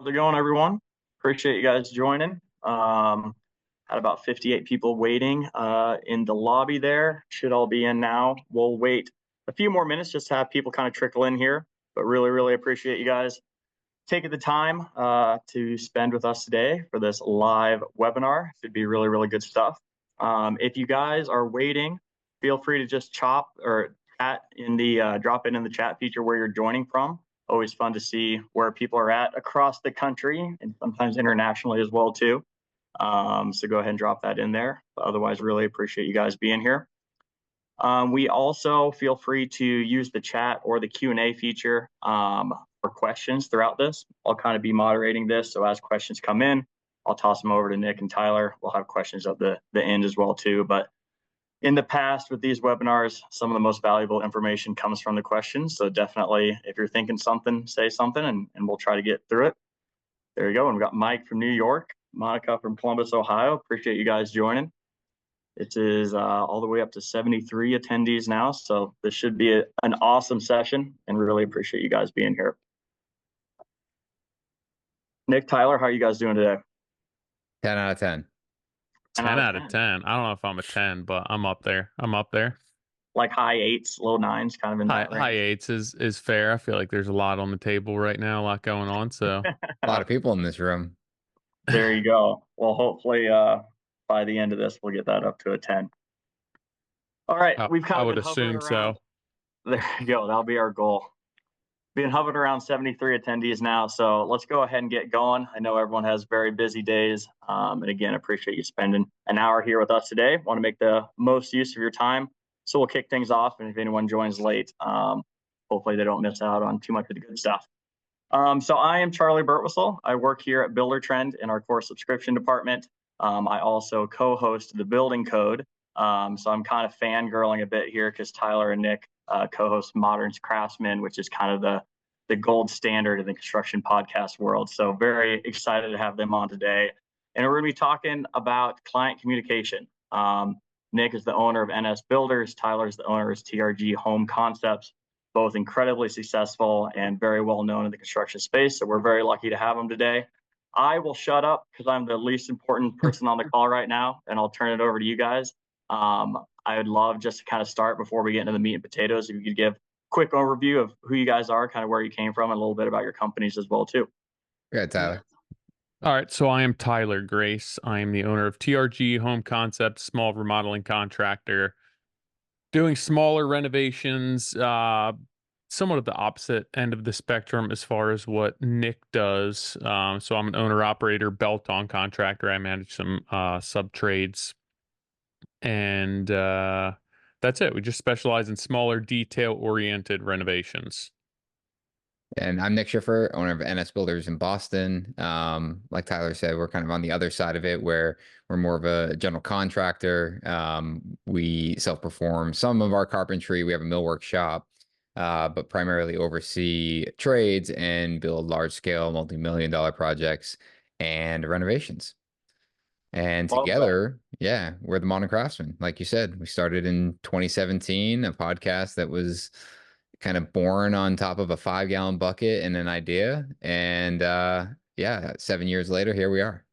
How's it going, everyone? Appreciate you guys joining. Had about 58 people waiting in the lobby there. Should all be in now. We'll wait a few more minutes just to have people kind of trickle in here. But really, really appreciate you guys taking the time to spend with us today for this live webinar. Should be really, really good stuff. If you guys are waiting, feel free to just chop or chat in the drop in the chat feature where you're joining from. Always fun to see where people are at across the country and sometimes internationally as well too. So go ahead and drop that in there. But otherwise, really appreciate you guys being here. We also feel free to use the chat or the Q&A feature for questions throughout this. I'll kind of be moderating this, so as questions come in, I'll toss them over to Nick and Tyler. We'll have questions at the end as well too. But in the past with these webinars, some of the most valuable information comes from the questions. So definitely, if you're thinking something, say something, and we'll try to get through it. There you go. And we've got Mike from New York, Monica from Columbus, Ohio. Appreciate you guys joining. It is all the way up to 73 attendees now. So this should be an awesome session, and we really appreciate you guys being here. Nick, Tyler, how are you guys doing today? 10 out of 10. 10 out of 10. I don't know if I'm a 10, but I'm up there. Like high eights, low nines, kind of in that range. High eights is fair. I feel like there's a lot on the table right now, a lot going on. So a lot of people in this room. There you go. Well, hopefully by the end of this, we'll get that up to a 10. All right, we've kind of been assume around. So. There you go. That'll be our goal. Been hovering around 73 attendees now, so let's go ahead and get going. I know everyone has very busy days, and again, appreciate you spending an hour here with us today. Want to make the most use of your time, so we'll kick things off, and if anyone joins late, hopefully they don't miss out on too much of the good stuff. So I am Charlie Burtwhistle. I work here at Buildertrend in our core subscription department. I also co-host the Building Code, so I'm kind of fangirling a bit here because Tyler and Nick co-host Modern's Craftsman, which is kind of the gold standard in the construction podcast world. So very excited to have them on today. And we're going to be talking about client communication. Nick is the owner of NS Builders. Tyler is the owner of TRG Home Concepts, both incredibly successful and very well known in the construction space. So we're very lucky to have them today. I will shut up because I'm the least important person on the call right now, and I'll turn it over to you guys. I would love just to kind of start before we get into the meat and potatoes, if you could give a quick overview of who you guys are, kind of where you came from, and a little bit about your companies as well too. Yeah, Tyler. All right, so I am Tyler Grace. I am the owner of TRG Home Concepts, small remodeling contractor, doing smaller renovations, somewhat of the opposite end of the spectrum as far as what Nick does. So I'm an owner-operator, belt-on contractor. I manage some sub-trades. And that's it. We just specialize in smaller, detail-oriented renovations. And I'm Nick Schiffer, owner of NS Builders in Boston. Like Tyler said, we're kind of on the other side of it, where we're more of a general contractor. We self-perform some of our carpentry. We have a millwork shop, but primarily oversee trades and build large-scale, multi-million-dollar projects and renovations. And together, yeah, we're the Modern Craftsman. Like you said, we started in 2017, a podcast that was kind of born on top of a 5-gallon bucket and an idea. And yeah, 7 years later, here we are.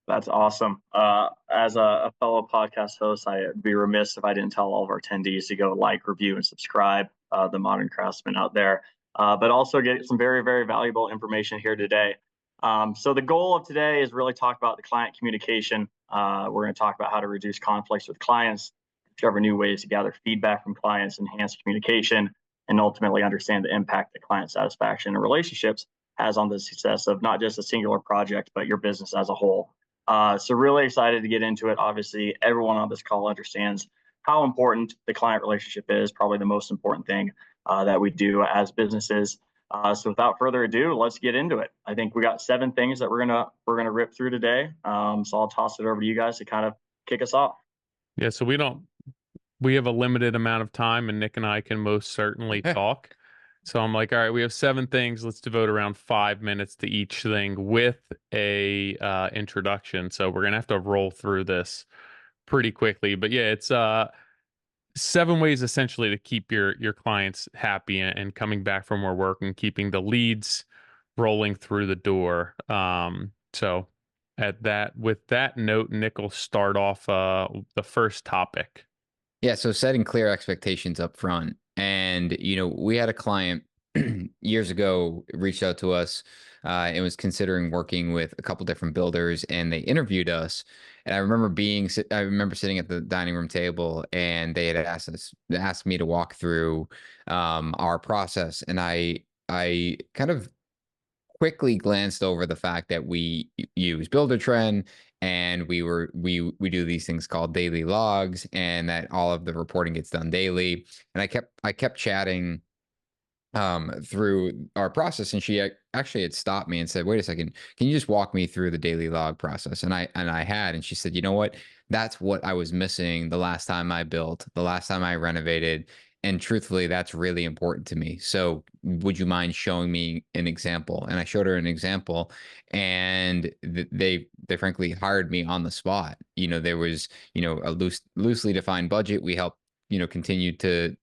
That's awesome. As a fellow podcast host, I'd be remiss if I didn't tell all of our attendees to go like, review, and subscribe the Modern Craftsman out there, but also get some very, very valuable information here today. So the goal of today is really talk about the client communication. We're going to talk about how to reduce conflicts with clients, discover new ways to gather feedback from clients, enhance communication, and ultimately understand the impact that client satisfaction and relationships has on the success of not just a singular project, but your business as a whole. So really excited to get into it. Obviously, everyone on this call understands how important the client relationship is, probably the most important thing that we do as businesses. So without further ado, let's get into it. I think we got 7 things that we're gonna rip through today. So I'll toss it over to you guys to kind of kick us off. Yeah, so we have a limited amount of time, and Nick and I can most certainly talk. So I'm like, all right, we have 7 things. Let's devote around 5 minutes to each thing with a introduction. So we're gonna have to roll through this pretty quickly. But yeah, it's 7 ways essentially to keep your clients happy and coming back for more work, and keeping the leads rolling through the door. So with that note, Nick will start off the first topic. Yeah, so setting clear expectations up front. And, we had a client years ago reached out to us and was considering working with a couple different builders, and they interviewed us. And I remember sitting at the dining room table, and they had asked me to walk through our process. And I kind of quickly glanced over the fact that we use Buildertrend, and we do these things called daily logs, and that all of the reporting gets done daily. And I kept chatting through our process, and she actually had stopped me and said, "Wait a second, can you just walk me through the daily log process?" And I had, and she said, "You know what? That's what I was missing the last time I built, the last time I renovated, and truthfully, that's really important to me. So, would you mind showing me an example?" And I showed her an example, and they frankly hired me on the spot. There was a loosely defined budget. We helped continue to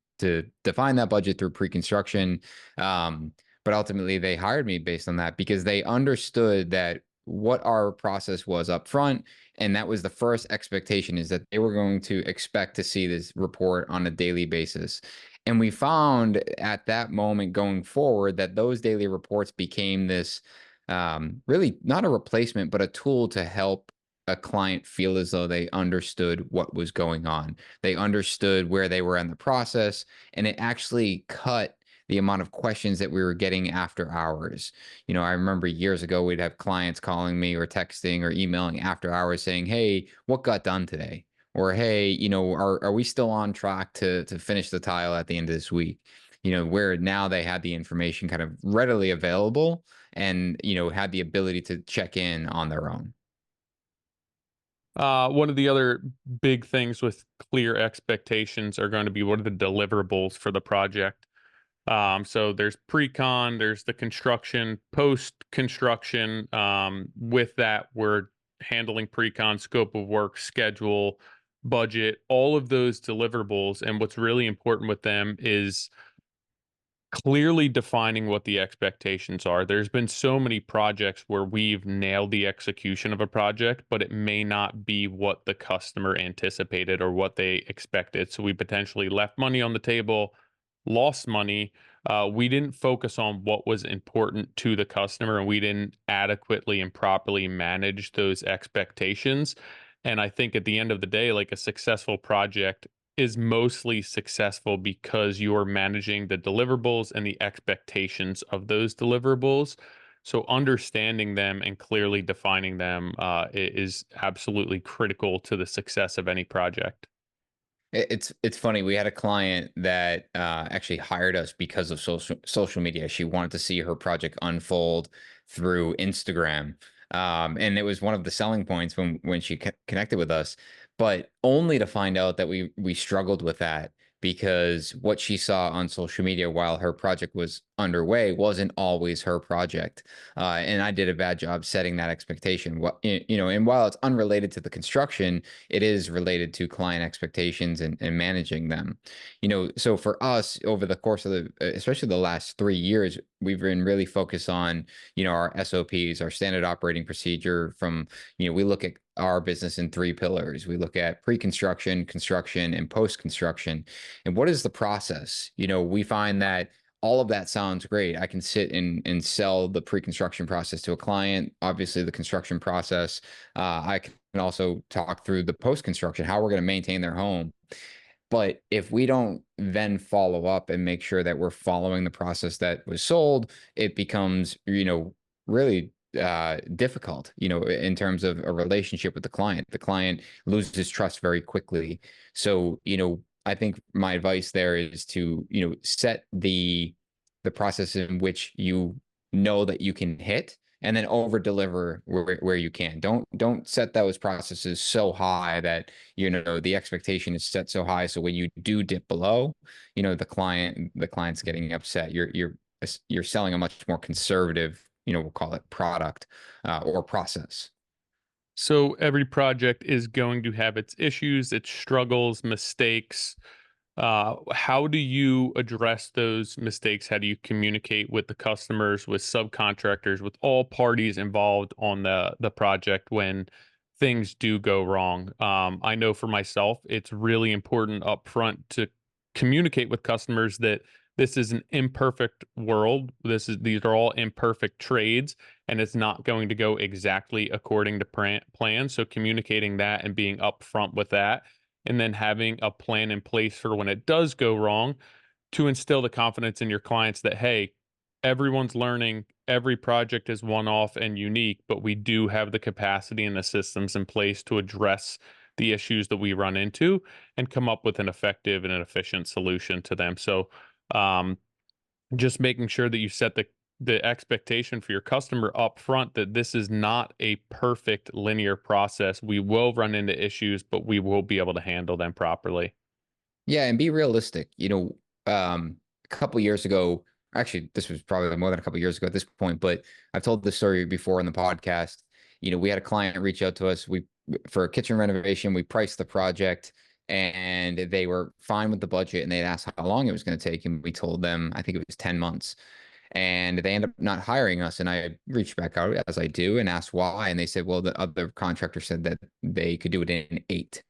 define that budget through pre-construction. But ultimately, they hired me based on that because they understood that what our process was up front. And that was the first expectation, is that they were going to expect to see this report on a daily basis. And we found at that moment going forward that those daily reports became this really not a replacement, but a tool to help a client feel as though they understood what was going on. They understood where they were in the process, and it actually cut the amount of questions that we were getting after hours. I remember years ago we'd have clients calling me or texting or emailing after hours saying, "Hey, what got done today?" Or, "Hey, are we still on track to finish the tile at the end of this week?" Where now they had the information kind of readily available, and had the ability to check in on their own. One of the other big things with clear expectations are going to be what are the deliverables for the project. So there's pre-con, there's the construction, post-construction. With that, we're handling pre-con, scope of work, schedule, budget, all of those deliverables. And what's really important with them is clearly defining what the expectations are. There's been so many projects where we've nailed the execution of a project, but it may not be what the customer anticipated or what they expected. So we potentially left money on the table, lost money. We didn't focus on what was important to the customer, and we didn't adequately and properly manage those expectations. And I think at the end of the day, like, a successful project is mostly successful because you're managing the deliverables and the expectations of those deliverables. So understanding them and clearly defining them is absolutely critical to the success of any project. It's funny. We had a client that actually hired us because of social media. She wanted to see her project unfold through Instagram, and it was one of the selling points when she connected with us. But only to find out that we struggled with that, because what she saw on social media while her project was underway wasn't always her project, and I did a bad job setting that expectation. And while it's unrelated to the construction, it is related to client expectations and managing them. So for us, over the course of especially the last 3 years, we've been really focused on, our SOPs, our standard operating procedure. We look at our business in three pillars. We look at pre-construction, construction, and post-construction. And what is the process? We find that all of that sounds great. I can sit and sell the pre-construction process to a client. Obviously, the construction process. I can also talk through the post-construction, how we're going to maintain their home. But if we don't then follow up and make sure that we're following the process that was sold, it becomes, really difficult, in terms of a relationship with the client. The client loses trust very quickly. So, I think my advice there is to, set the process in which you know that you can hit, and then over deliver where you can. Don't set those processes so high that the expectation is set so high, so when you do dip below, the client's getting upset. You're selling a much more conservative, we'll call it product or process. So every project is going to have its issues, its struggles, mistakes. How do you address those mistakes? How do you communicate with the customers, with subcontractors, with all parties involved on the project when things do go wrong? I know for myself, it's really important upfront to communicate with customers that this is an imperfect world. These are all imperfect trades, and it's not going to go exactly according to plan. So communicating that and being upfront with that, and then having a plan in place for when it does go wrong, to instill the confidence in your clients that, hey, everyone's learning, every project is one off and unique, but we do have the capacity and the systems in place to address the issues that we run into and come up with an effective and an efficient solution to them. So, um, just making sure that you set the expectation for your customer up front that this is not a perfect linear process. We will run into issues, but we will be able to handle them properly. Yeah, and be realistic. A couple years ago, actually, this was probably more than a couple years ago at this point, but I've told this story before in the podcast. We had a client reach out to us. For a kitchen renovation, we priced the project and they were fine with the budget and they'd asked how long it was going to take. And we told them, I think it was 10 months. And they ended up not hiring us. And I reached back out as I do and asked why. And they said, well, the other contractor said that they could do it in 8,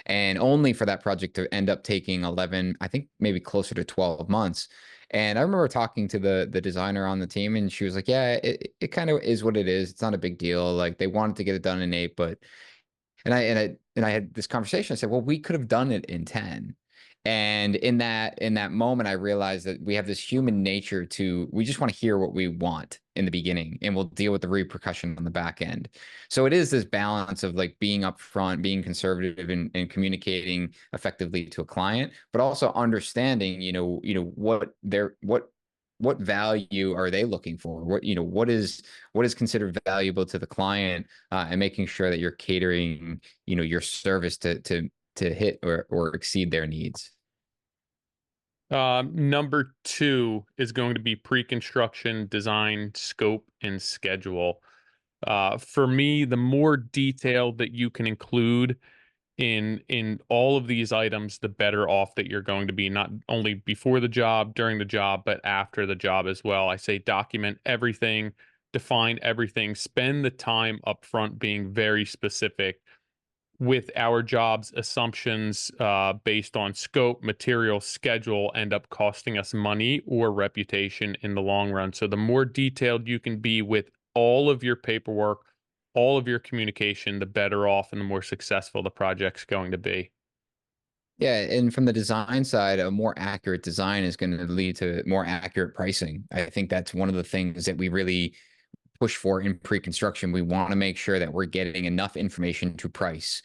and only for that project to end up taking 11, I think maybe closer to 12 months. And I remember talking to the designer on the team, and she was like, yeah, it kind of is what it is. It's not a big deal. Like they wanted to get it done in 8, but and I had this conversation. I said, well, we could have done it in 10. And in that moment, I realized that we have this human nature we just want to hear what we want in the beginning, and we'll deal with the repercussion on the back end. So it is this balance of like being upfront, being conservative, and communicating effectively to a client, but also understanding, what value are they looking for? What is considered valuable to the client, and making sure that you're catering, your service to hit or exceed their needs. Number two is going to be pre-construction, design, scope, and schedule. For me, the more detailed that you can include in all of these items, the better off that you're going to be, not only before the job, during the job, but after the job as well. I say document everything, define everything, spend the time upfront being very specific with our job's assumptions, based on scope, material, schedule, end up costing us money or reputation in the long run. So the more detailed you can be with all of your paperwork, all of your communication, the better off and the more successful the project's going to be. Yeah, and from the design side, a more accurate design is going to lead to more accurate pricing. I think that's one of the things that we really push for in pre-construction. We want to make sure that we're getting enough information to price,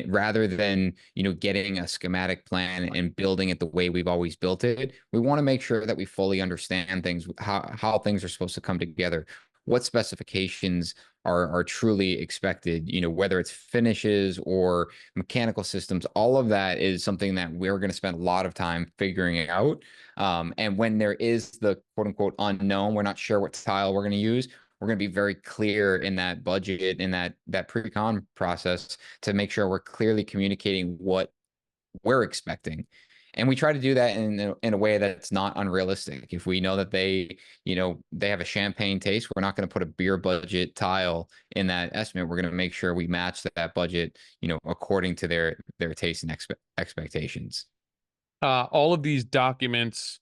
rather than, getting a schematic plan and building it the way we've always built it. We want to make sure that we fully understand things, how things are supposed to come together, what specifications are truly expected, whether it's finishes or mechanical systems. All of that is something that we're going to spend a lot of time figuring out. And when there is the quote unquote unknown, we're not sure what tile we're going to use, we're going to be very clear in that budget, in that pre-con process, to make sure we're clearly communicating what we're expecting. And we try to do that in a way that's not unrealistic. If we know that they have a champagne taste, we're not going to put a beer budget tile in that estimate. We're going to make sure we match that budget, according to their taste and expectations. All of these documents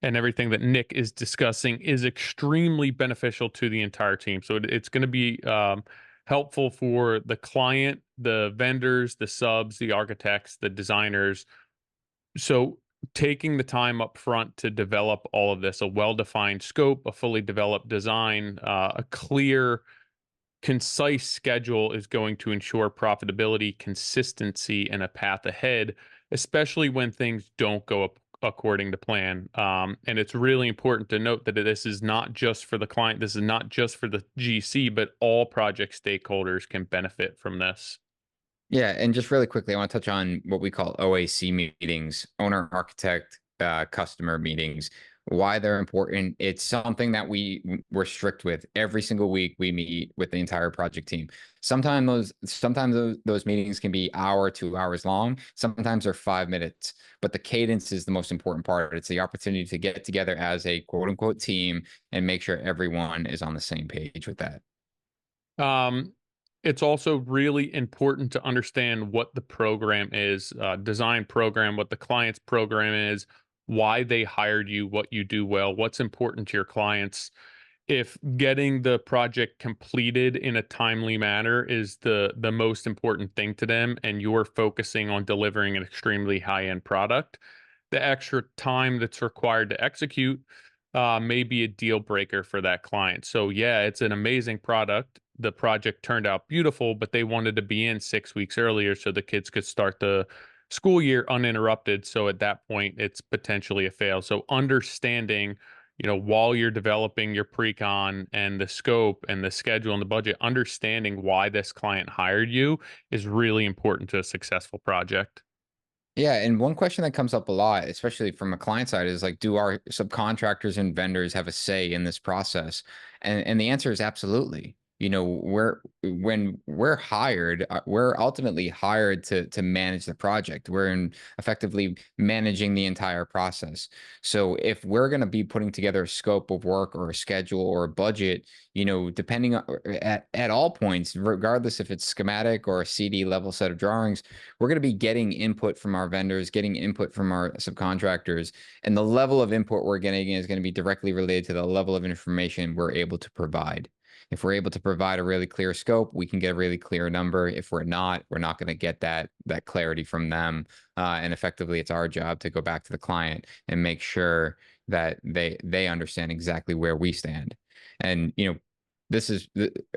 and everything that Nick is discussing is extremely beneficial to the entire team. So it's going to be helpful for the client, the vendors, the subs, the architects, the designers. So taking the time up front to develop all of this, a well-defined scope, a fully developed design, a clear, concise schedule is going to ensure profitability, consistency, and a path ahead, especially when things don't go up according to plan. And it's really important to note that this is not just for the client, this is not just for the GC, but all project stakeholders can benefit from this. Yeah, and just really quickly, I want to touch on what we call OAC meetings, owner architect customer meetings. why they're important. It's something that we're strict with. Every single week we meet with the entire project team. Sometimes those meetings can be hour, 2 hours long. Sometimes they're 5 minutes, but the cadence is the most important part. It's the opportunity to get together as a quote unquote team and make sure everyone is on the same page with that. It's also really important to understand what the program is, design program, what the client's program is, why they hired you, what you do well, what's important to your clients. If getting the project completed in a timely manner is the most important thing to them, and you're focusing on delivering an extremely high-end product, the extra time that's required to execute may be a deal breaker for that client. So yeah, it's an amazing product. The project turned out beautiful, but they wanted to be in 6 weeks earlier so the kids could start the school year uninterrupted. So at that point, it's potentially a fail. So understanding, while you're developing your pre-con and the scope and the schedule and the budget, understanding why this client hired you is really important to a successful project. Yeah, and one question that comes up a lot, especially from a client side, is like, do our subcontractors and vendors have a say in this process? And the answer is absolutely. When we're hired, we're ultimately hired to manage the project. Effectively managing the entire process. So if we're going to be putting together a scope of work or a schedule or a budget, depending on at all points, regardless if it's schematic or a CD level set of drawings, we're going to be getting input from our vendors, getting input from our subcontractors, and the level of input we're getting is going to be directly related to the level of information we're able to provide. If we're able to provide a really clear scope, we can get a really clear number. If we're not going to get that clarity from them. And effectively, it's our job to go back to the client and make sure that they understand exactly where we stand. And this is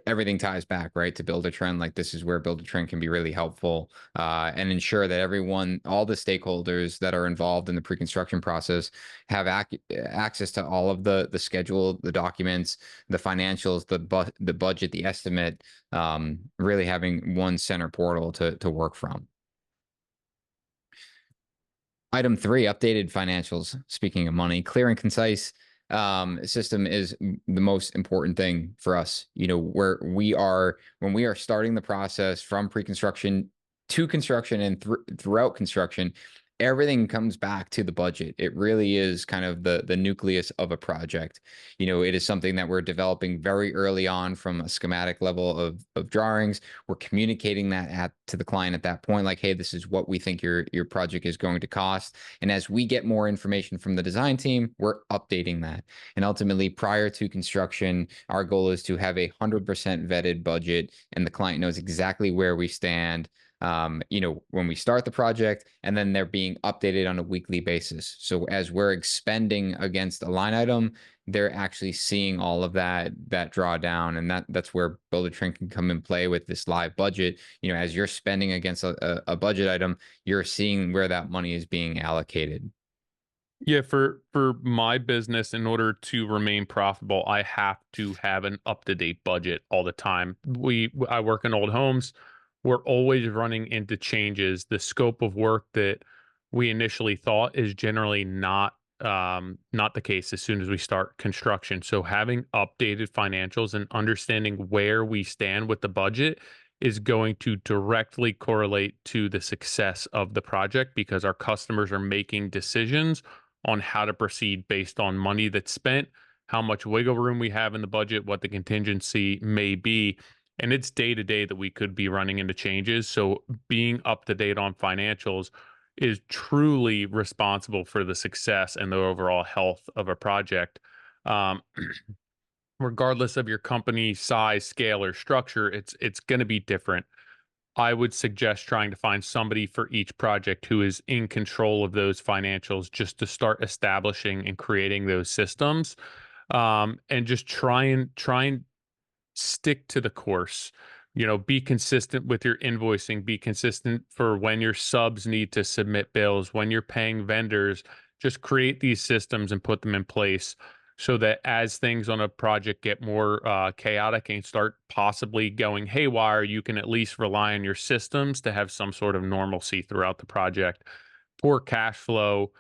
everything ties back right to Buildertrend. Like, this is where Buildertrend can be really helpful and ensure that all the stakeholders that are involved in the pre-construction process have access to all of the schedule, the documents, the financials, the budget, the estimate, really having one center portal to work from. Item 3, updated financials. Speaking of money, clear and concise system is the most important thing for us. Where when we are starting the process from pre-construction to construction and throughout construction, everything comes back to the budget. It really is kind of the nucleus of a project. It is something that we're developing very early on from a schematic level of drawings. We're communicating that to the client at that point, like, hey, this is what we think your project is going to cost. And as we get more information from the design team, we're updating that. And ultimately, prior to construction, our goal is to have 100% vetted budget, and the client knows exactly where we stand when we start the project, and then they're being updated on a weekly basis. So as we're expending against a line item, they're actually seeing all of that drawdown, and that's where Buildertrend can come and play with this live budget. As you're spending against a budget item, you're seeing where that money is being allocated. Yeah, for my business, in order to remain profitable, I have to have an up-to-date budget all the time. I work in old homes. We're always running into changes. The scope of work that we initially thought is generally not the case as soon as we start construction. So having updated financials and understanding where we stand with the budget is going to directly correlate to the success of the project, because our customers are making decisions on how to proceed based on money that's spent, how much wiggle room we have in the budget, what the contingency may be. And it's day to day that we could be running into changes. So being up to date on financials is truly responsible for the success and the overall health of a project. Um, Regardless of your company size, scale, or structure, it's going to be different. I would suggest trying to find somebody for each project who is in control of those financials, just to start establishing and creating those systems, and just try and stick to the course. Be consistent with your invoicing, be consistent for when your subs need to submit bills, when you're paying vendors. Just create these systems and put them in place so that as things on a project get more chaotic and start possibly going haywire, you can at least rely on your systems to have some sort of normalcy throughout the project. Poor cash flow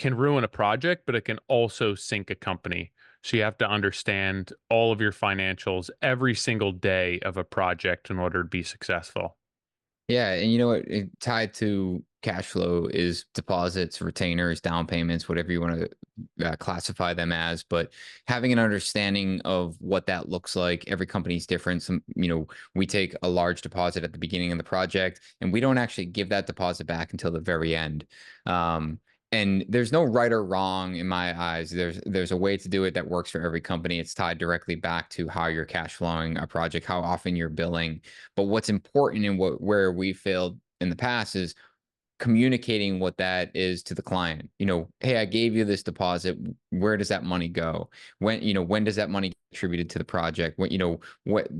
can ruin a project, but it can also sink a company. So you have to understand all of your financials every single day of a project in order to be successful. Yeah, and you know what? Tied to cash flow is deposits, retainers, down payments, whatever you want to classify them as. But having an understanding of what that looks like, every company's different. Some, we take a large deposit at the beginning of the project, and we don't actually give that deposit back until the very end. Um, and there's no right or wrong in my eyes. There's a way to do it that works for every company. It's tied directly back to how you're cash flowing a project, how often you're billing. But what's important and where we failed in the past is communicating what that is to the client. Hey, I gave you this deposit. Where does that money go? When does that money get attributed to the project? What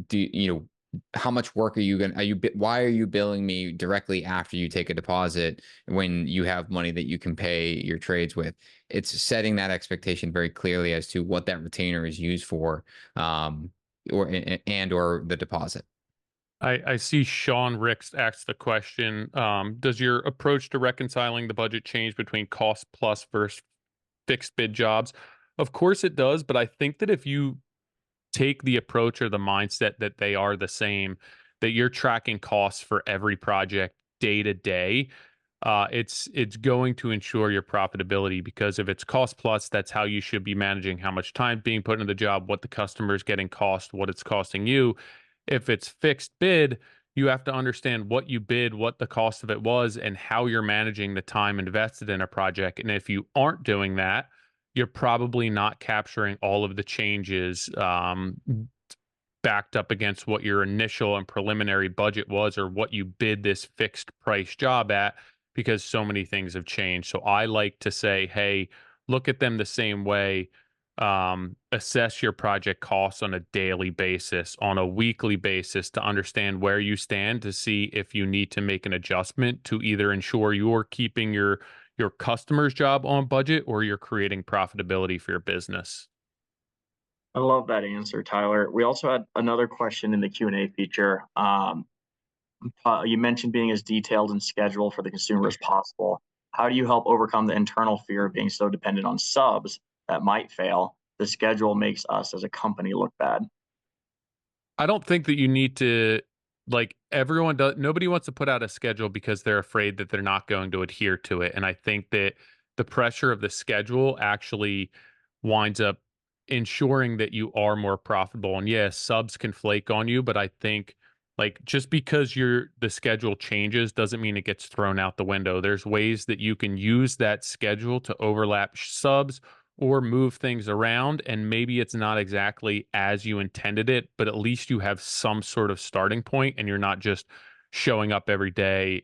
do how much work why are you billing me directly after you take a deposit when you have money that you can pay your trades with? It's setting that expectation very clearly as to what that retainer is used for, or the deposit. I see Sean Ricks asked the question, does your approach to reconciling the budget change between cost plus versus fixed bid jobs? Of course it does, but I think that if you take the approach or the mindset that they are the same, that you're tracking costs for every project day to day, it's going to ensure your profitability, because if it's cost plus, that's how you should be managing how much time being put into the job, what the customer is getting cost, what it's costing you. If it's fixed bid, you have to understand what you bid, what the cost of it was, and how you're managing the time invested in a project. And if you aren't doing that, you're probably not capturing all of the changes backed up against what your initial and preliminary budget was, or what you bid this fixed price job at, because so many things have changed. So I like to say, hey, look at them the same way. Assess your project costs on a daily basis, on a weekly basis, to understand where you stand, to see if you need to make an adjustment to either ensure you're keeping your customer's job on budget, or you're creating profitability for your business. I love that answer, Tyler. We also had another question in the Q&A feature. You mentioned being as detailed and scheduled for the consumer as possible. How do you help overcome the internal fear of being so dependent on subs that might fail? The schedule makes us as a company look bad. I don't think that you need to, like, everyone does. Nobody wants to put out a schedule because they're afraid that they're not going to adhere to it. And I think that the pressure of the schedule actually winds up ensuring that you are more profitable. And yes, subs can flake on you, but I think, like, just because the schedule changes doesn't mean it gets thrown out the window. There's ways that you can use that schedule to overlap subs or move things around, and maybe it's not exactly as you intended it, but at least you have some sort of starting point, and you're not just showing up every day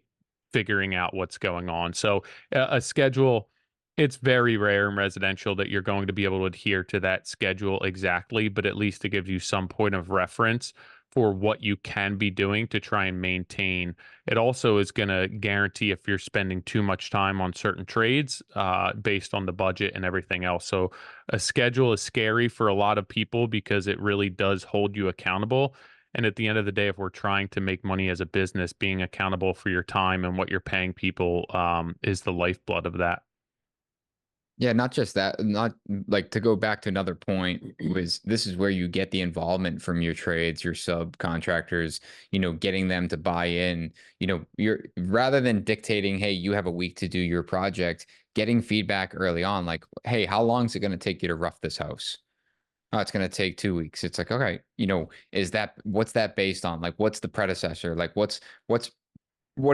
figuring out what's going on. So a schedule, it's very rare in residential that you're going to be able to adhere to that schedule exactly, but at least it gives you some point of reference for what you can be doing to try and maintain. It also is going to guarantee if you're spending too much time on certain trades based on the budget and everything else. So a schedule is scary for a lot of people because it really does hold you accountable. And at the end of the day, if we're trying to make money as a business, being accountable for your time and what you're paying people is the lifeblood of that. Yeah, not just that, not like, to go back to another point, was this is where you get the involvement from your trades, your subcontractors, getting them to buy in. You're, rather than dictating, hey, you have a week to do your project, getting feedback early on, like, hey, how long is it going to take you to rough this house? Oh, it's going to take 2 weeks. It's like, okay, what's that based on? Like, what's the predecessor? Like, what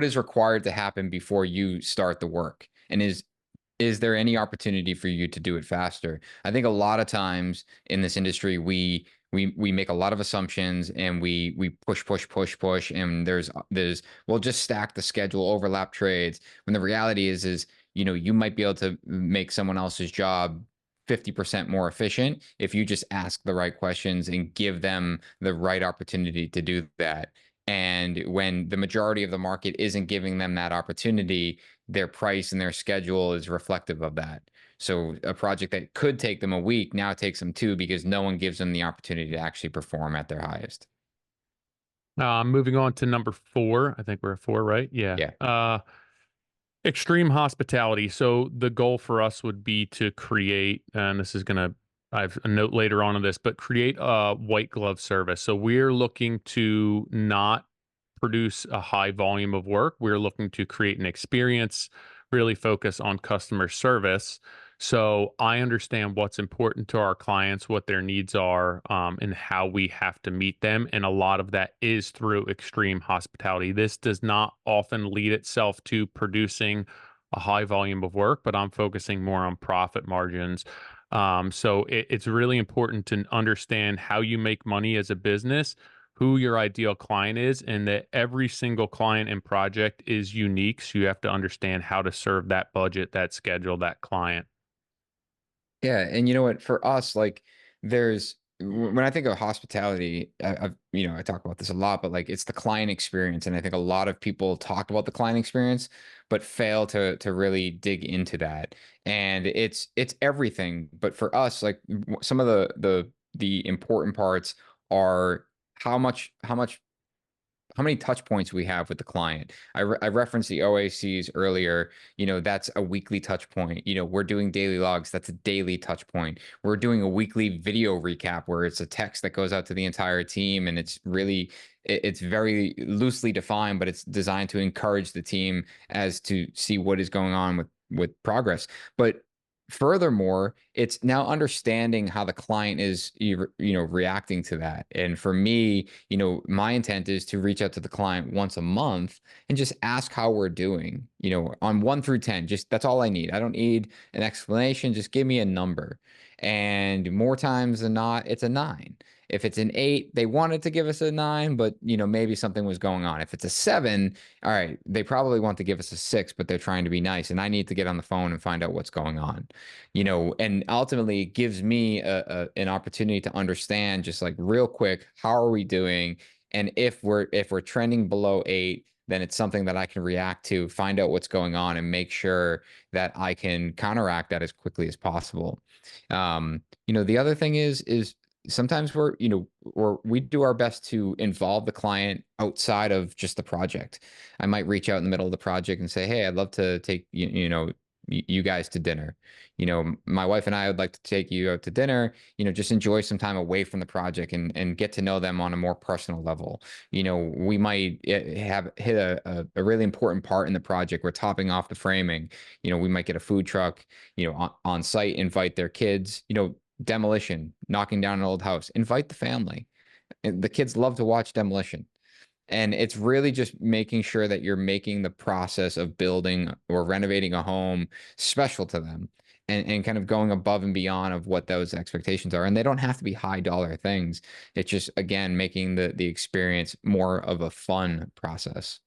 is required to happen before you start the work? And is there any opportunity for you to do it faster? I think a lot of times in this industry, we make a lot of assumptions, and we push, and we'll just stack the schedule, overlap trades. When the reality is you might be able to make someone else's job 50% more efficient if you just ask the right questions and give them the right opportunity to do that. And when the majority of the market isn't giving them that opportunity, their price and their schedule is reflective of that. So a project that could take them a week now takes them two, because no one gives them the opportunity to actually perform at their highest. Moving on to number 4. I think we're at 4, right? Yeah. Yeah. Extreme hospitality. So the goal for us would be to create, and this is gonna, I have a note later on in this, but create a white glove service. So we're looking to not produce a high volume of work. We're looking to create an experience, really focus on customer service. So I understand what's important to our clients, what their needs are, and how we have to meet them. And a lot of that is through extreme hospitality. This does not often lead itself to producing a high volume of work, but I'm focusing more on profit margins. So it's really important to understand how you make money as a business, who your ideal client is, and that every single client and project is unique. So you have to understand how to serve that budget, that schedule, that client. Yeah, and you know what? For us, like, when I think of hospitality, I talk about this a lot, but like it's the client experience, and I think a lot of people talk about the client experience, but fail to really dig into that. And it's everything. But for us, like some of the important parts are how many touch points we have with the client. I referenced the OACs earlier. That's a weekly touch point. We're doing daily logs. That's a daily touch point. We're doing a weekly video recap where it's a text that goes out to the entire team, and it's very loosely defined, but it's designed to encourage the team as to see what is going on with progress. But furthermore, it's now understanding how the client is reacting to that. And for me, my intent is to reach out to the client once a month and just ask how we're doing, on 1 through 10. Just that's all I need. I don't need an explanation. Just give me a number. And more times than not, it's a 9. If it's an 8, they wanted to give us a 9, but maybe something was going on. If it's a 7, all right, they probably want to give us a 6, but they're trying to be nice, and I need to get on the phone and find out what's going on. And ultimately it gives me an opportunity to understand, just like real quick, how are we doing? And if we're trending below 8, then it's something that I can react to, find out what's going on, and make sure that I can counteract that as quickly as possible. The other thing is sometimes we do our best to involve the client outside of just the project. I might reach out in the middle of the project and say, hey, I'd love to take you guys to dinner. My wife and I would like to take you out to dinner, just enjoy some time away from the project and get to know them on a more personal level. We might have hit a really important part in the project. We're topping off the framing. We might get a food truck, on site, invite their kids, demolition, knocking down an old house, invite the family. And the kids love to watch demolition. And it's really just making sure that you're making the process of building or renovating a home special to them, and kind of going above and beyond of what those expectations are. And they don't have to be high dollar things. It's just, again, making the experience more of a fun process.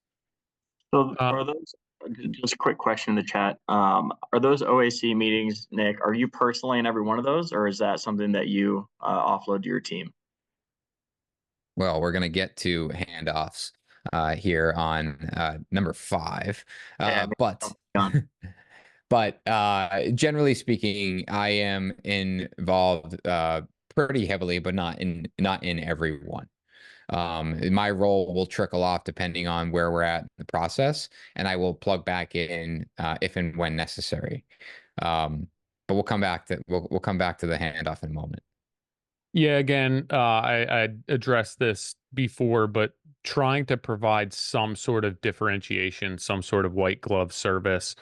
So Uh, are those, just a quick question in the chat. Are those OAC meetings, Nick, are you personally in every one of those, or is that something that you offload to your team? Well, we're going to get to handoffs here on number 5. Yeah, But generally speaking, I am involved pretty heavily, but not in every one. My role will trickle off depending on where we're at in the process, and I will plug back in if and when necessary. But we'll come back to the handoff in a moment. Yeah, again, I addressed this before, but trying to provide some sort of differentiation, some sort of white glove service.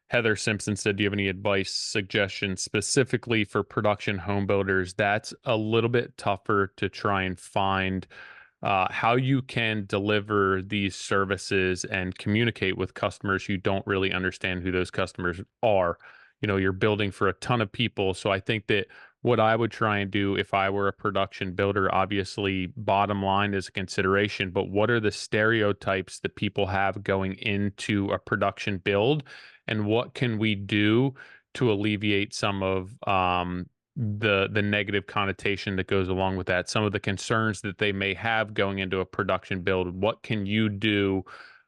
Heather Simpson said, do you have any advice, suggestions specifically for production home builders? That's a little bit tougher to try and find how you can deliver these services and communicate with customers who don't really understand who those customers are. You're building for a ton of people. So I think that what I would try and do if I were a production builder, obviously bottom line is a consideration, but what are the stereotypes that people have going into a production build, and what can we do to alleviate some of the negative connotation that goes along with that, some of the concerns that they may have going into a production build? What can you do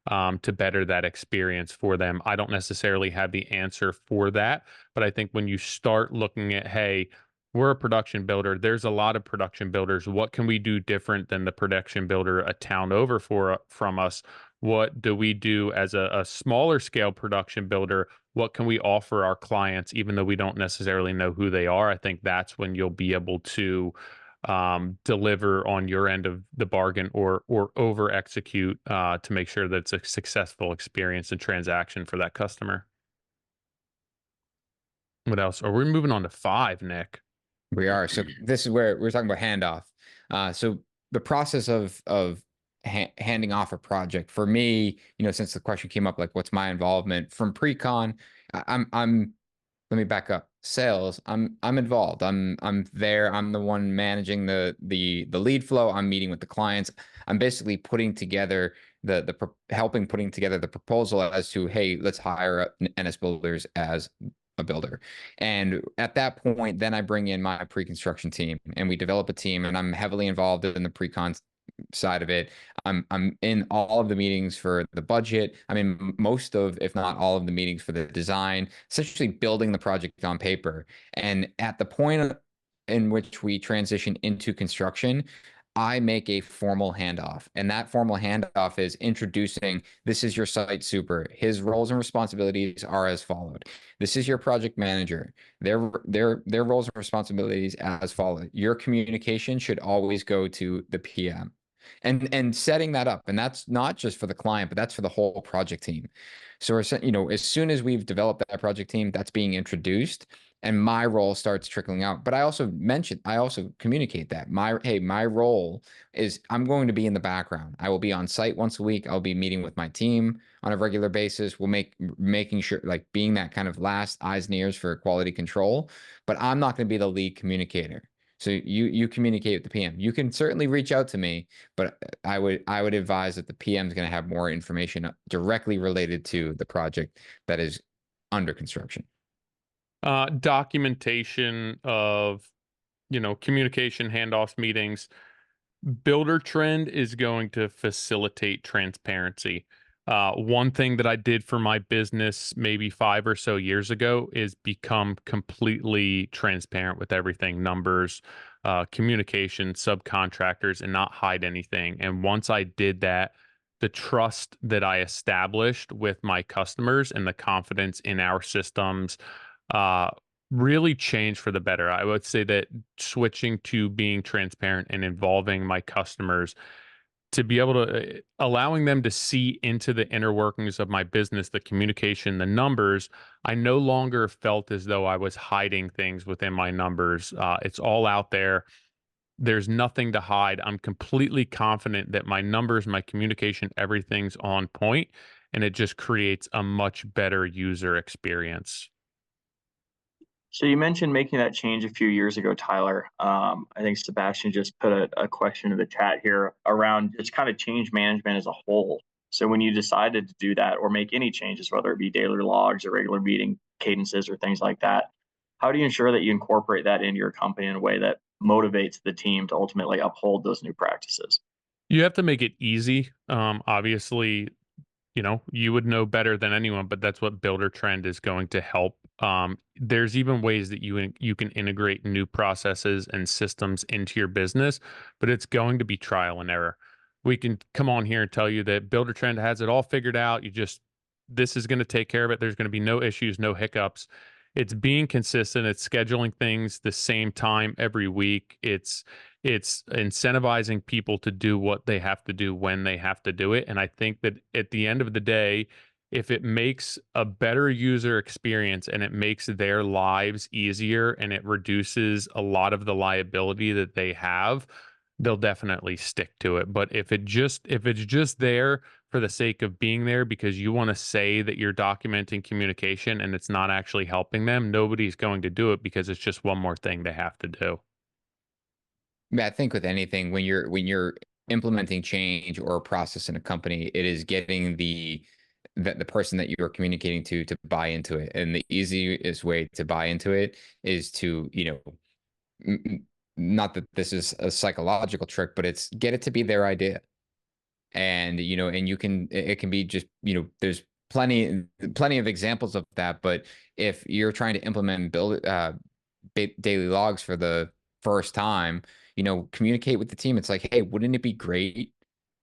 to better that experience for them? I don't necessarily have the answer for that, but I think when you start looking at, hey, we're a production builder. There's a lot of production builders. What can we do different than the production builder a town over from us? What do we do as a smaller scale production builder? What can we offer our clients, even though we don't necessarily know who they are? I think that's when you'll be able to deliver on your end of the bargain, or over execute to make sure that it's a successful experience and transaction for that customer. What else? Are we moving on to 5, Nick? We are. So this is where we're talking about handoff. So the process of handing off a project for me, since the question came up, like what's my involvement from pre-con, I'm let me back up. Sales, I'm involved. I'm there. I'm the one managing the lead flow. I'm meeting with the clients. I'm basically putting together helping putting together the proposal as to, hey, let's hire NS Builders as a builder. And at that point, then I bring in my pre-construction team and we develop a team, and I'm heavily involved in the pre-con side of it. I'm in all of the meetings for the budget. I'm in most of, if not all of the meetings for the design, essentially building the project on paper. And at the point in which we transition into construction, I make a formal handoff. And that formal handoff is introducing, this is your site super. His roles and responsibilities are as followed. This is your project manager. Their roles and responsibilities as followed. Your communication should always go to the PM. And setting that up, and that's not just for the client, but that's for the whole project team. So, as soon as we've developed that project team, that's being introduced, and my role starts trickling out. But I also communicate that my role is I'm going to be in the background. I will be on site once a week. I'll be meeting with my team on a regular basis. We'll making sure, like, being that kind of last eyes and ears for quality control. But I'm not going to be the lead communicator. So you communicate with the PM. You can certainly reach out to me, but I would advise that the PM is going to have more information directly related to the project that is under construction. Documentation of, communication, handoffs, meetings. Buildertrend is going to facilitate transparency. One thing that I did for my business maybe 5 or so years ago is become completely transparent with everything, numbers, communication, subcontractors, and not hide anything. And once I did that, the trust that I established with my customers and the confidence in our systems uh, really changed for the better. I would say that switching to being transparent and involving my customers to be able to allowing them to see into the inner workings of my business, the communication, the numbers, I no longer felt as though I was hiding things within my numbers. It's all out there. There's nothing to hide. I'm completely confident that my numbers, my communication, everything's on point, and it just creates a much better user experience. So you mentioned making that change a few years ago, Tyler. I think Sebastian just put a question in the chat here around just kind of change management as a whole. So when you decided to do that or make any changes, whether it be daily logs or regular meeting cadences or things like that, how do you ensure that you incorporate that into your company in a way that motivates the team to ultimately uphold those new practices? You have to make it easy. Obviously, you would know better than anyone, but that's what Buildertrend is going to help. There's even ways that you can integrate new processes and systems into your business, but it's going to be trial and error. We can come on here and tell you that Buildertrend has it all figured out. This is going to take care of it. There's going to be no issues, no hiccups. It's being consistent. It's scheduling things the same time every week. It's incentivizing people to do what they have to do when they have to do it. And I think that at the end of the day, if it makes a better user experience and it makes their lives easier and it reduces a lot of the liability that they have, they'll definitely stick to it. But if it's just there for the sake of being there because you want to say that you're documenting communication and it's not actually helping them, nobody's going to do it because it's just one more thing they have to do. I think with anything, when you're implementing change or a process in a company, it is getting the person that you're communicating to buy into it. And the easiest way to buy into it is to, not that this is a psychological trick, but it's get it to be their idea. And, and it can be just, there's plenty of examples of that. But if you're trying to implement daily logs for the first time, communicate with the team. It's like, hey, wouldn't it be great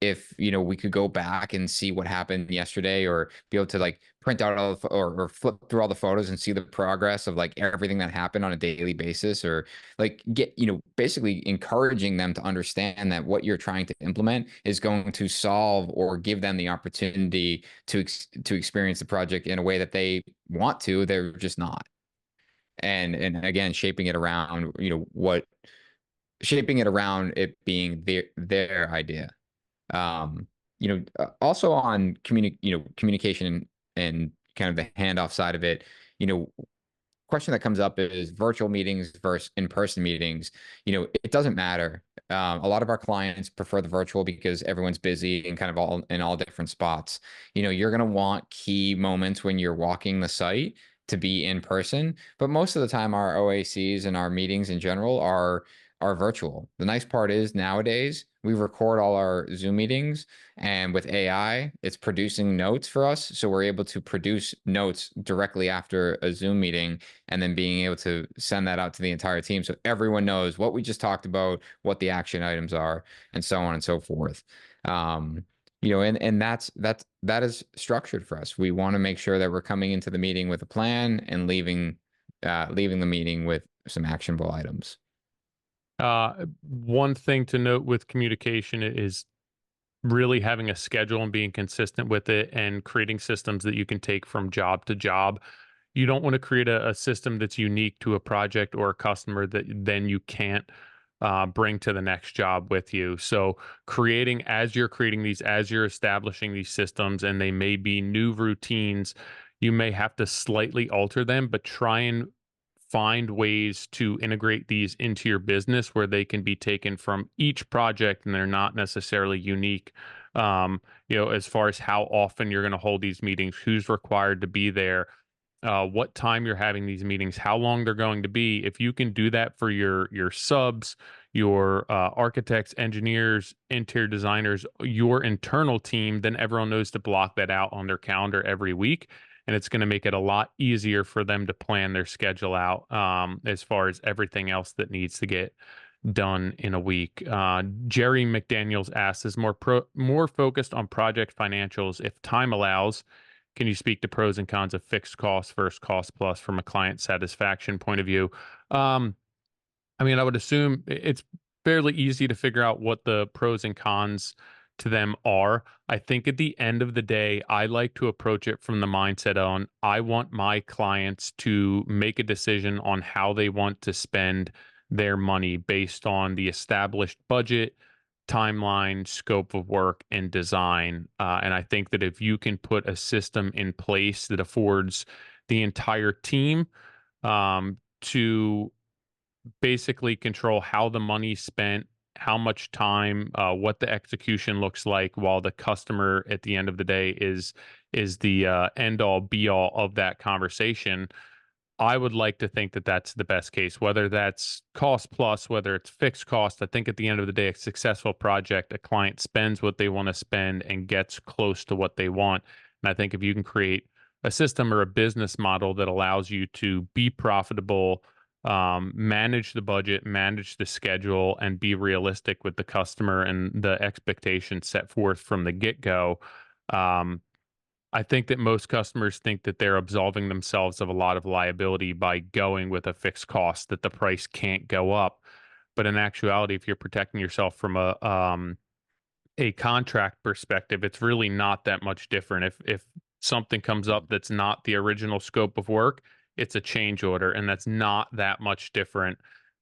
if, we could go back and see what happened yesterday, or be able to like print out all the, or flip through all the photos and see the progress of like everything that happened on a daily basis, or like get, basically encouraging them to understand that what you're trying to implement is going to solve or give them the opportunity to experience the project in a way that they want to, they're just not. And again, shaping it around it being their idea. Also on communication and kind of the handoff side of it, question that comes up is virtual meetings versus in-person meetings. It doesn't matter. A lot of our clients prefer the virtual because everyone's busy and kind of all in all different spots. You're going to want key moments when you're walking the site to be in person, but most of the time our OACs and our meetings in general are virtual. The nice part is nowadays we record all our Zoom meetings, and with AI, it's producing notes for us. So we're able to produce notes directly after a Zoom meeting, and then being able to send that out to the entire team. So everyone knows what we just talked about, what the action items are, and so on and so forth. And that is structured for us. We want to make sure that we're coming into the meeting with a plan and leaving the meeting with some actionable items. One thing to note with communication is really having a schedule and being consistent with it, and creating systems that you can take from job to job. You don't want to create a system that's unique to a project or a customer that then you can't bring to the next job with you. So as you're creating these, as you're establishing these systems, and they may be new routines, you may have to slightly alter them, but try and find ways to integrate these into your business where they can be taken from each project and they're not necessarily unique. As far as how often you're going to hold these meetings, who's required to be there, what time you're having these meetings, how long they're going to be. If you can do that for your subs, your architects, engineers, interior designers, your internal team, then everyone knows to block that out on their calendar every week. And it's going to make it a lot easier for them to plan their schedule out, as far as everything else that needs to get done in a week. Jerry McDaniels asks, is more focused on project financials. If time allows, can you speak to pros and cons of fixed costs versus cost plus from a client satisfaction point of view? I would assume it's fairly easy to figure out what the pros and cons to them are. I think at the end of the day, I like to approach it from the mindset on, I want my clients to make a decision on how they want to spend their money based on the established budget, timeline, scope of work, and design. And I think that if you can put a system in place that affords the entire team to basically control how the money's spent, how much time, what the execution looks like, while the customer at the end of the day is the end all be all of that conversation. I would like to think that that's the best case, whether that's cost plus, whether it's fixed cost. I think at the end of the day, a successful project, a client spends what they want to spend and gets close to what they want. And I think if you can create a system or a business model that allows you to be profitable, manage the budget, manage the schedule, and be realistic with the customer and the expectations set forth from the get-go, I think that most customers think that they're absolving themselves of a lot of liability by going with a fixed cost, that the price can't go up. But in actuality, if you're protecting yourself from a contract perspective, it's really not that much different. If something comes up that's not the original scope of work, it's a change order, and that's not that much different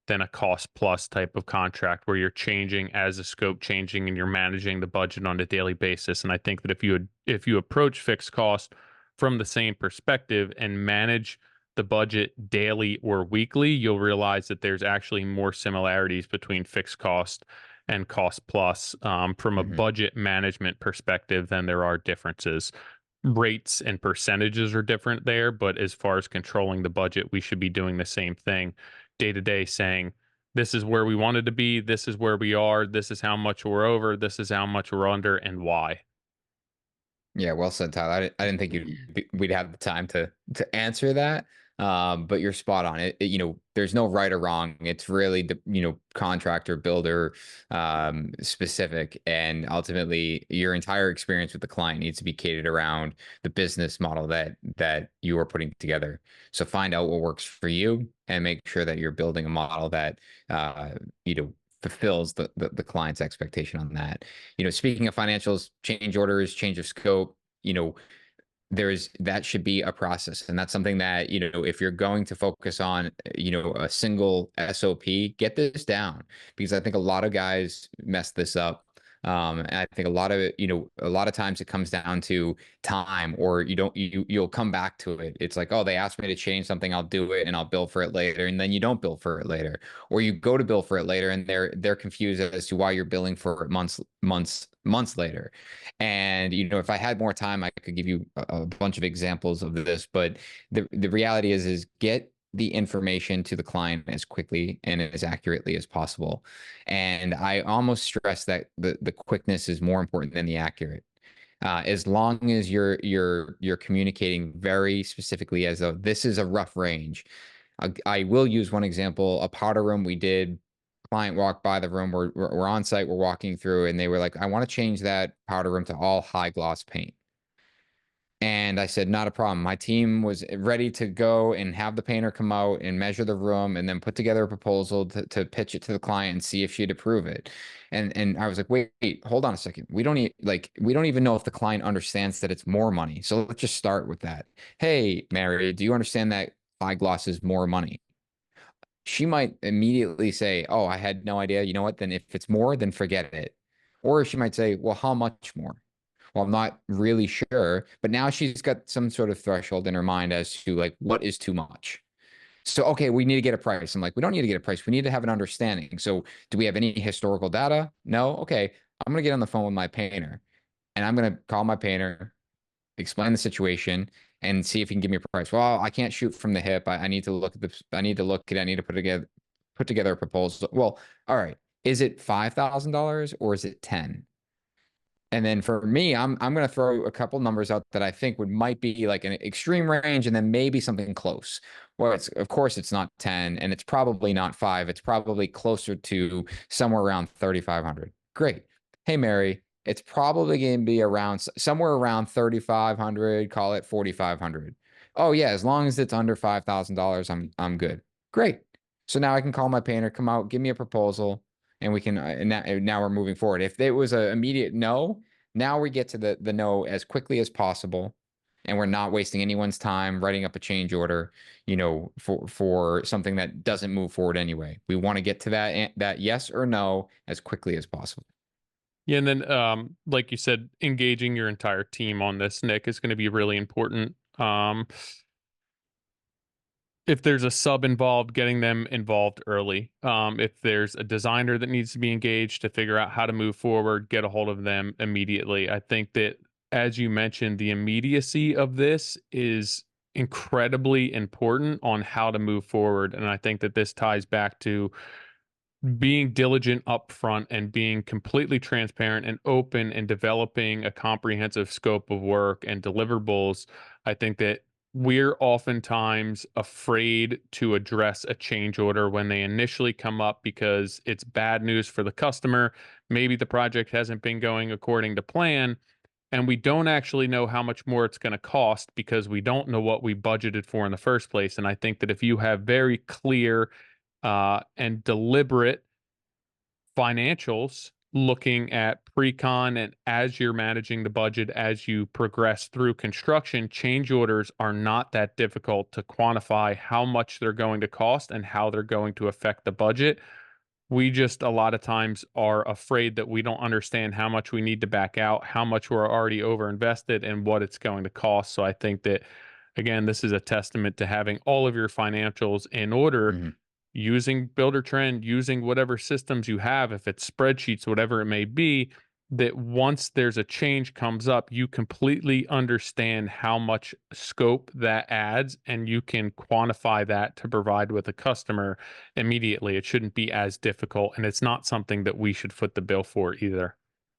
than a cost plus type of contract where you're changing as a scope changing and you're managing the budget on a daily basis. And I think that if you approach fixed cost from the same perspective and manage the budget daily or weekly, you'll realize that there's actually more similarities between fixed cost and cost plus, from a budget management perspective than there are differences. Rates and percentages are different there, but as far as controlling the budget, we should be doing the same thing day to day, saying, this is where we wanted to be, this is where we are, this is how much we're over, this is how much we're under, and why. Yeah, well said, Tyler. I didn't think we'd have the time to answer that. But you're spot on there's no right or wrong. It's really the, contractor, builder, specific. And ultimately your entire experience with the client needs to be catered around the business model that you are putting together. So find out what works for you and make sure that you're building a model that, fulfills the client's expectation on that. Speaking of financials, change orders, change of scope, that should be a process. And that's something that, if you're going to focus on, a single SOP, get this down, because I think a lot of guys mess this up. And I think a lot of it, a lot of times it comes down to time, or you'll come back to it. It's like, oh, they asked me to change something, I'll do it and I'll bill for it later. And then you don't bill for it later, or you go to bill for it later and they're confused as to why you're billing for it months later. And, if I had more time, I could give you a bunch of examples of this, but the reality is get the information to the client as quickly and as accurately as possible. And I almost stress that the quickness is more important than the accurate. As long as you're communicating very specifically as though this is a rough range. I will use one example, a powder room we did. Client walked by the room. We're on site. We're walking through, and they were like, "I want to change that powder room to all high gloss paint." And I said, not a problem. My team was ready to go and have the painter come out and measure the room and then put together a proposal to pitch it to the client and see if she'd approve it. And I was like, wait, hold on a second. We don't even know if the client understands that it's more money. So let's just start with that. Hey, Mary, do you understand that high gloss is more money? She might immediately say, oh, I had no idea. You know what? Then if it's more, then forget it. Or she might say, well, how much more? Well, I'm not really sure, but now she's got some sort of threshold in her mind as to like, what is too much? So, okay, we need to get a price. I'm like, we don't need to get a price. We need to have an understanding. So do we have any historical data? No. Okay. I'm going to get on the phone with my painter and I'm going to call my painter, explain the situation and see if he can give me a price. Well, I can't shoot from the hip. I need to look at this. I need to look at it. I need to put together a proposal. Well, all right. Is it $5,000 or is it 10? And then for me, I'm going to throw a couple numbers out that I think might be like an extreme range and then maybe something close. Well, of course it's not 10 and it's probably not 5. It's probably closer to somewhere around 3,500. Great. Hey, Mary, it's probably going to be around somewhere around 3,500, call it 4,500. Oh yeah, as long as it's under $5,000, I'm good. Great. So now I can call my painter, come out, give me a proposal and we can now we're moving forward. If it was an immediate no, now we get to the no as quickly as possible, and we're not wasting anyone's time writing up a change order, for something that doesn't move forward anyway. We want to get to that yes or no as quickly as possible. Yeah, and then like you said, engaging your entire team on this, Nick, is going to be really important. If there's a sub involved, getting them involved early. If there's a designer that needs to be engaged to figure out how to move forward, get a hold of them immediately. I think that, as you mentioned, the immediacy of this is incredibly important on how to move forward. And I think that this ties back to being diligent upfront and being completely transparent and open and developing a comprehensive scope of work and deliverables. I think that we're oftentimes afraid to address a change order when they initially come up because it's bad news for the customer. Maybe the project hasn't been going according to plan, and we don't actually know how much more it's going to cost because we don't know what we budgeted for in the first place. And I think that if you have very clear and deliberate financials, looking at pre-con, and as you're managing the budget, as you progress through construction, change orders are not that difficult to quantify how much they're going to cost and how they're going to affect the budget. We just a lot of times are afraid that we don't understand how much we need to back out, how much we're already over invested, and what it's going to cost. So I think that, again, this is a testament to having all of your financials in order, using Buildertrend, using whatever systems you have, if it's spreadsheets, whatever it may be, that once there's a change comes up, you completely understand how much scope that adds and you can quantify that to provide with a customer immediately. It shouldn't be as difficult, and it's not something that we should foot the bill for either.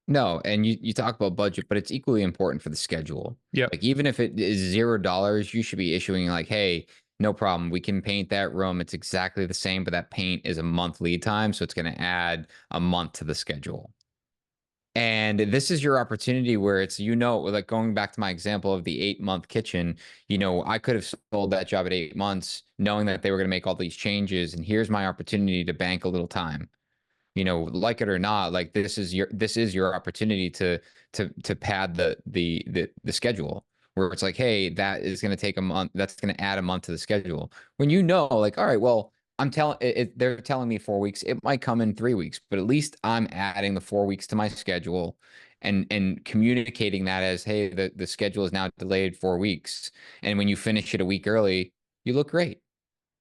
No, and you talk about budget, but it's equally important for the schedule. Yep. Like even if it is $0, you should be issuing like, hey, no problem. We can paint that room. It's exactly the same, but that paint is a month lead time. So it's going to add a month to the schedule. And this is your opportunity where it's, like going back to my example of the 8-month kitchen, I could have sold that job at 8 months knowing that they were going to make all these changes. And here's my opportunity to bank a little time, like it or not, like this is your opportunity to pad the schedule where it's like, hey, that is going to take a month. That's going to add a month to the schedule. When like, all right, well, they're telling me 4 weeks. It might come in 3 weeks, but at least I'm adding the 4 weeks to my schedule and communicating that as, hey, the schedule is now delayed 4 weeks. And when you finish it a week early, you look great.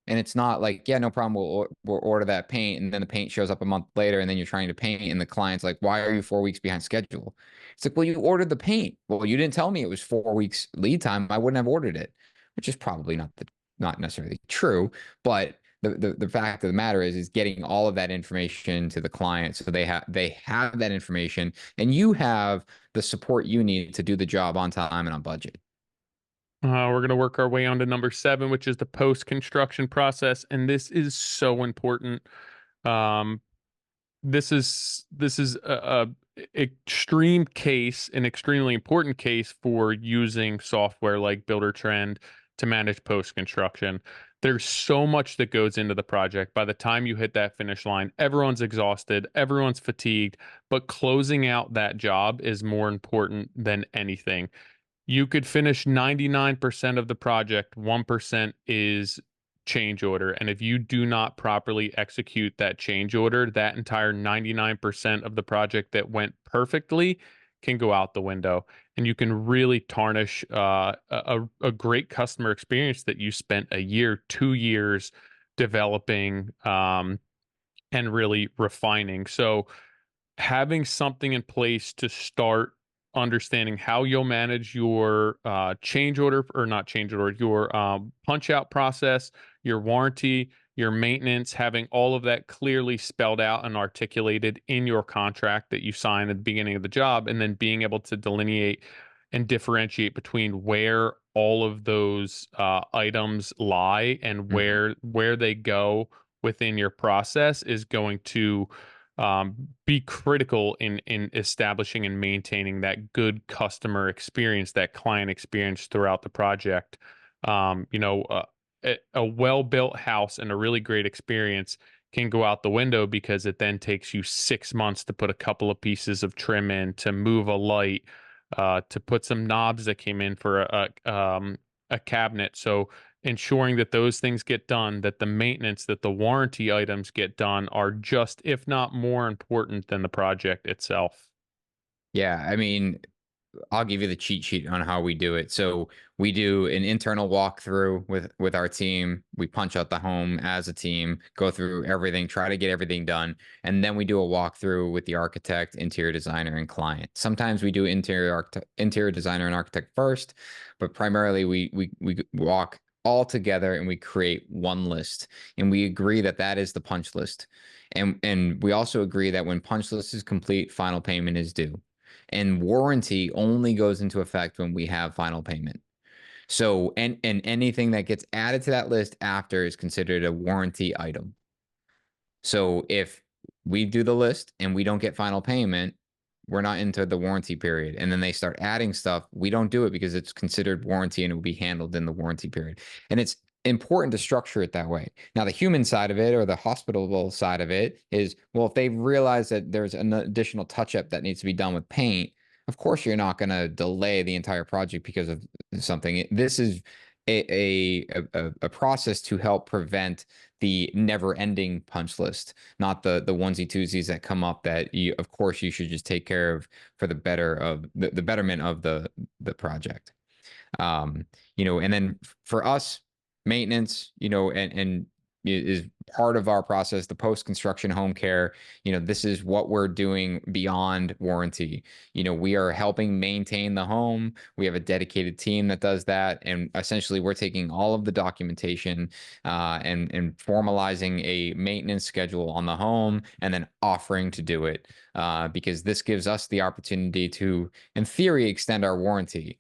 And it's not like, yeah, no problem. We'll order that paint. And then the paint shows up a month later and then you're trying to paint. And the client's like, why are you 4 weeks behind schedule? It's like, well, you ordered the paint. Well, you didn't tell me it was 4 weeks lead time. I wouldn't have ordered it, which is probably not necessarily true. But the fact of the matter is getting all of that information to the client. So they have that information and you have the support you need to do the job on time and on budget. We're going to work our way on to number 7, which is the post-construction process. And this is so important. Um, this is a extreme case, an extremely important case for using software like Buildertrend to manage post-construction. There's so much that goes into the project. By the time you hit that finish line, everyone's exhausted, everyone's fatigued, but closing out that job is more important than anything. You could finish 99% of the project, 1% is change order. And if you do not properly execute that change order, that entire 99% of the project that went perfectly can go out the window. And you can really tarnish a great customer experience that you spent a year, 2 years developing and really refining. So, having something in place to start understanding how you'll manage your change order, or not change order, your punch out process, your warranty, your maintenance, having all of that clearly spelled out and articulated in your contract that you sign at the beginning of the job, and then being able to delineate and differentiate between where all of those items lie and where they go within your process is going to be critical in establishing and maintaining that good customer experience, that client experience throughout the project. A well-built house and a really great experience can go out the window because it then takes you 6 months to put a couple of pieces of trim in, to move a light, to put some knobs that came in for a cabinet. So ensuring that those things get done, that the maintenance, that the warranty items get done are just, if not more important than the project itself. Yeah, I mean, I'll give you the cheat sheet on how we do it. So we do an internal walkthrough with our team. We punch out the home as a team, go through everything, try to get everything done, and then we do a walkthrough with the architect, interior designer, and client. Sometimes we do interior designer and architect first, but primarily we walk all together and we create one list, and we agree that that is the punch list, and we also agree that when punch list is complete, final payment is due. And warranty only goes into effect when we have final payment. So, and anything that gets added to that list after is considered a warranty item. So if we do the list and we don't get final payment, we're not into the warranty period. And then they start adding stuff. We don't do it because it's considered warranty and it will be handled in the warranty period. And it's important to structure it that way. Now, the human side of it, or the hospitable side of it, is, well, if they realize that there's an additional touch-up that needs to be done with paint, of course you're not going to delay the entire project because of something. This is a process to help prevent the never-ending punch list, not the onesie twosies that come up that you, of course, you should just take care of for the betterment of the project. And then for us, maintenance, and is part of our process. The post-construction home care, this is what we're doing beyond warranty. We are helping maintain the home. We have a dedicated team that does that, and essentially we're taking all of the documentation and formalizing a maintenance schedule on the home, and then offering to do it because this gives us the opportunity to, in theory, extend our warranty.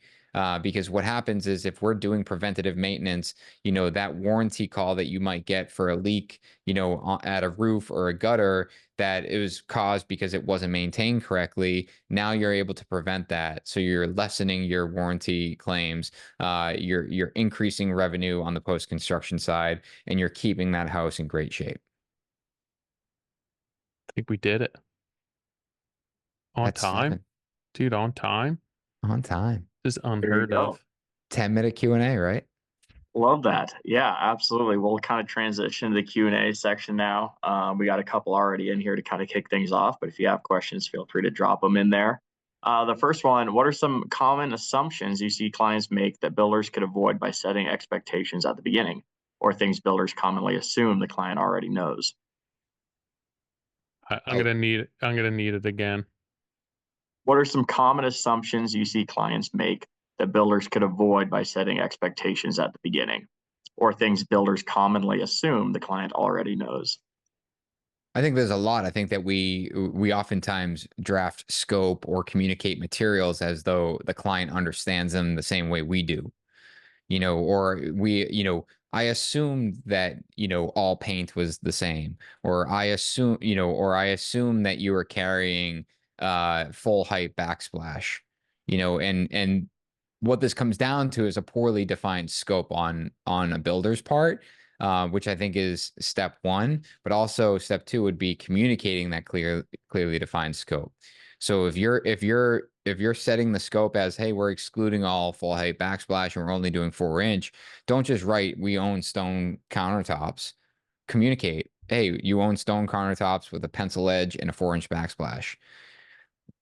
Because what happens is if we're doing preventative maintenance, that warranty call that you might get for a leak, at a roof or a gutter, that it was caused because it wasn't maintained correctly. Now you're able to prevent that. So you're lessening your warranty claims, you're increasing revenue on the post-construction side, and you're keeping that house in great shape. I think we did it. On That's time, 7. dude. On time. On time. This is There you unheard go. of. 10-minute Q&A, right? Love that. Yeah, absolutely. We'll kind of transition to the Q&A section now. We got a couple already in here to kind of kick things off, but if you have questions, feel free to drop them in there. The first one, what are some common assumptions you see clients make that builders could avoid by setting expectations at the beginning, or things builders commonly assume the client already knows? I'm gonna need it again. What are some common assumptions you see clients make that builders could avoid by setting expectations at the beginning, or things builders commonly assume the client already knows? I think there's a lot. I think that we oftentimes draft scope or communicate materials as though the client understands them the same way we do. Or I assumed that, all paint was the same, or I assume that you were carrying full height backsplash, and what this comes down to is a poorly defined scope on a builder's part, which I think is step one, but also step two would be communicating that clearly defined scope. So if you're setting the scope as, hey, we're excluding all full height backsplash and we're only doing 4-inch, don't just write we own stone countertops. Communicate, hey, you own stone countertops with a pencil edge and a 4-inch backsplash.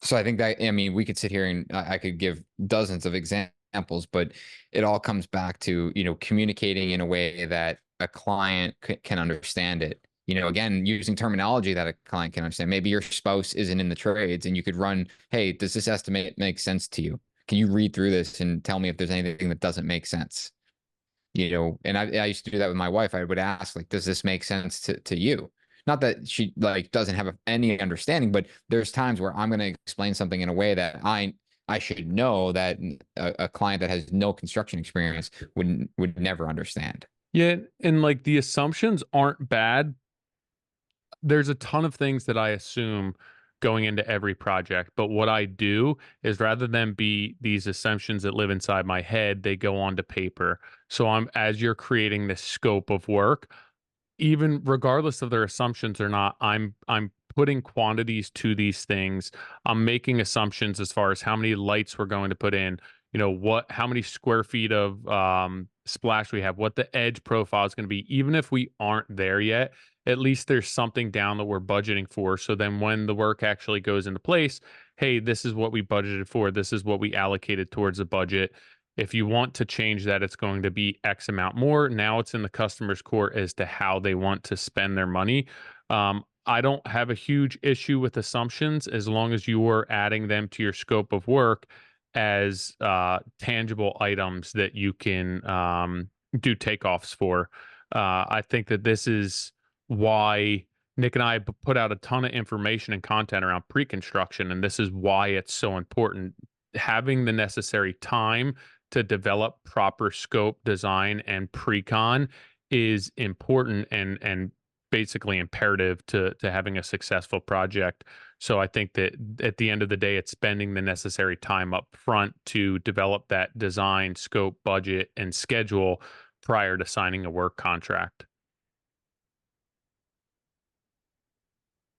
So I think that, I mean, we could sit here and I could give dozens of examples, but it all comes back to, communicating in a way that a client can understand it. Again, using terminology that a client can understand. Maybe your spouse isn't in the trades and you could run, hey, does this estimate make sense to you? Can you read through this and tell me if there's anything that doesn't make sense? And I used to do that with my wife. I would ask, like, does this make sense to you? Not that she like doesn't have any understanding, but there's times where I'm going to explain something in a way that I should know that a client that has no construction experience would never understand. Yeah, and like the assumptions aren't bad. There's a ton of things that I assume going into every project, but what I do is rather than be these assumptions that live inside my head, they go onto paper. So I'm as you're creating this scope of work, even regardless of their assumptions or not, I'm putting quantities to these things. I'm making assumptions as far as how many lights we're going to put in, how many square feet of splash we have, what the edge profile is going to be. Even if we aren't there yet, at least there's something down that we're budgeting for. So then when the work actually goes into place, hey, this is what we budgeted for. This is what we allocated towards the budget. If you want to change that, it's going to be X amount more. Now it's in the customer's court as to how they want to spend their money. I don't have a huge issue with assumptions as long as you are adding them to your scope of work as tangible items that you can do takeoffs for. I think that this is why Nick and I put out a ton of information and content around pre-construction, and this is why it's so important. Having the necessary time to develop proper scope, design, and pre-con is important and basically imperative to having a successful project. So I think that at the end of the day, it's spending the necessary time up front to develop that design, scope, budget, and schedule prior to signing a work contract.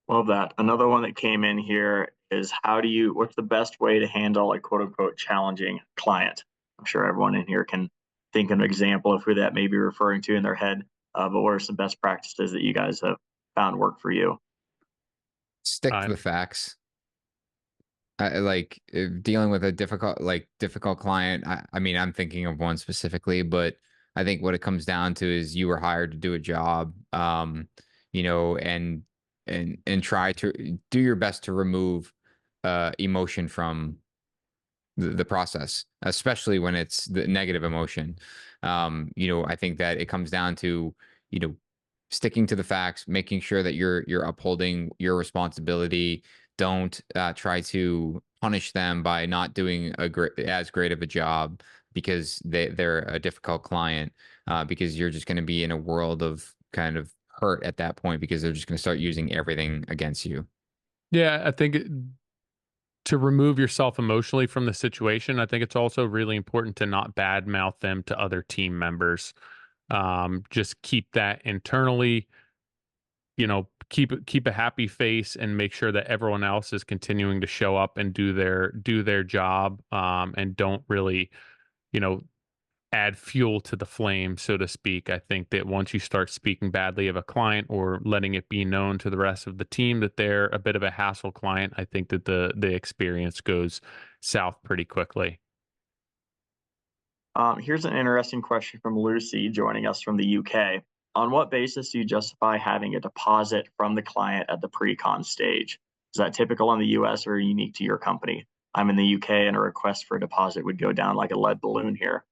Love that. Another one that came in here is what's the best way to handle a quote unquote challenging client? I'm sure everyone in here can think of an example of who that may be referring to in their head. But what are some best practices that you guys have found work for you? Stick to the facts. Like dealing with a difficult client. I mean, I'm thinking of one specifically, but I think what it comes down to is you were hired to do a job, and try to do your best to remove emotion from the process, especially when it's the negative emotion. I think that it comes down to, sticking to the facts, making sure that you're upholding your responsibility. Don't try to punish them by not doing as great of a job because they're a difficult client, because you're just going to be in a world of kind of hurt at that point because they're just going to start using everything against you. Yeah, I think to remove yourself emotionally from the situation, I think it's also really important to not badmouth them to other team members. Just keep that internally, keep a happy face and make sure that everyone else is continuing to show up and do their job, and don't really, you know, add fuel to the flame, so to speak. I think that once you start speaking badly of a client or letting it be known to the rest of the team that they're a bit of a hassle client, I think that the experience goes south pretty quickly. Here's an interesting question from Lucy joining us from the UK. On what basis do you justify having a deposit from the client at the pre-con stage? Is that typical in the US or unique to your company? I'm in the UK and a request for a deposit would go down like a lead balloon here.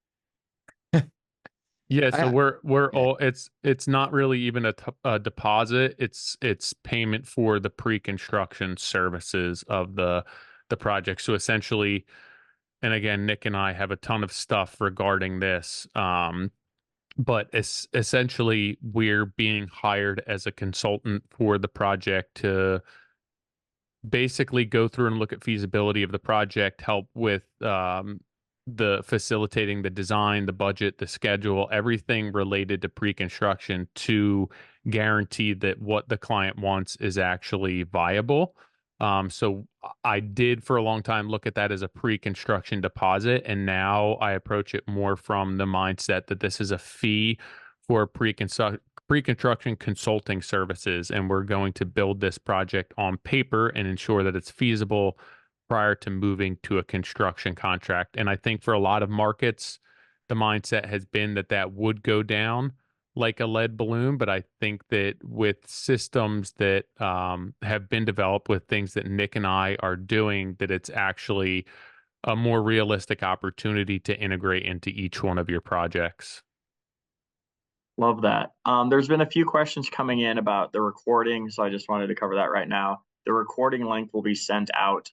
Yeah, so I, we're yeah. all it's not really even a deposit. It's payment for the pre-construction services of the project. So essentially, and again, Nick and I have a ton of stuff regarding this. But essentially, we're being hired as a consultant for the project to basically go through and look at feasibility of the project, help with the facilitating the design, the budget, the schedule, everything related to pre-construction to guarantee that what the client wants is actually viable. So I did for a long time look at that as a pre-construction deposit, and now I approach it more from the mindset that this is a fee for pre-construction consulting services, and we're going to build this project on paper and ensure that it's feasible prior to moving to a construction contract. And I think for a lot of markets, the mindset has been that that would go down like a lead balloon. But I think that with systems that have been developed with things that Nick and I are doing, that it's actually a more realistic opportunity to integrate into each one of your projects. Love that. There's been a few questions coming in about the recording, so I just wanted to cover that right now. The recording link will be sent out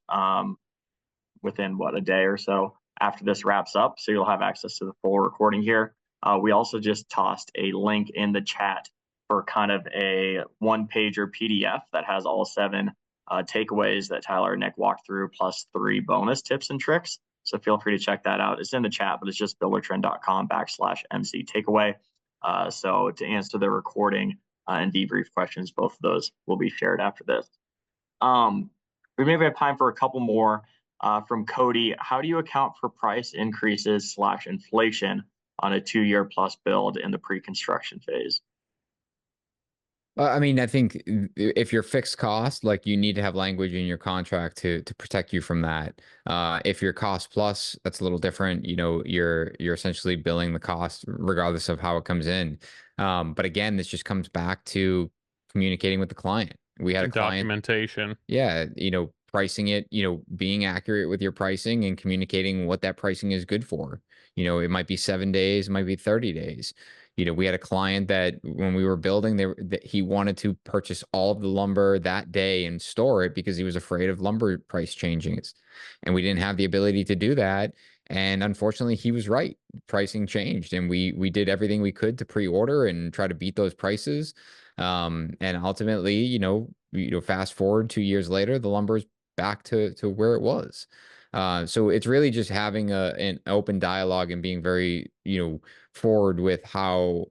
within a day or so after this wraps up, so you'll have access to the full recording here. We also just tossed a link in the chat for kind of a one-pager PDF that has all 7 takeaways that Tyler and Nick walked through, plus 3 bonus tips and tricks. So feel free to check that out. It's in the chat, but it's just buildertrend.com/MC takeaway. So to answer the recording and debrief questions, both of those will be shared after this. We maybe have time for a couple more. From Cody, how do you account for price increases / inflation on a 2-year plus build in the pre-construction phase? I mean, I think if you're fixed cost, like you need to have language in your contract to protect you from that. If you're cost plus, that's a little different. You're essentially billing the cost regardless of how it comes in. But again, this just comes back to communicating with the client. We had a And client, documentation. yeah, pricing it, being accurate with your pricing and communicating what that pricing is good for. It might be 7 days, it might be 30 days. We had a client that when we were building, that he wanted to purchase all of the lumber that day and store it because he was afraid of lumber price changes. And we didn't have the ability to do that. And unfortunately, he was right. Pricing changed, and we did everything we could to pre-order and try to beat those prices. And ultimately, fast forward 2 years later, the lumber is back to where it was. So it's really just having an open dialogue and being very, forward with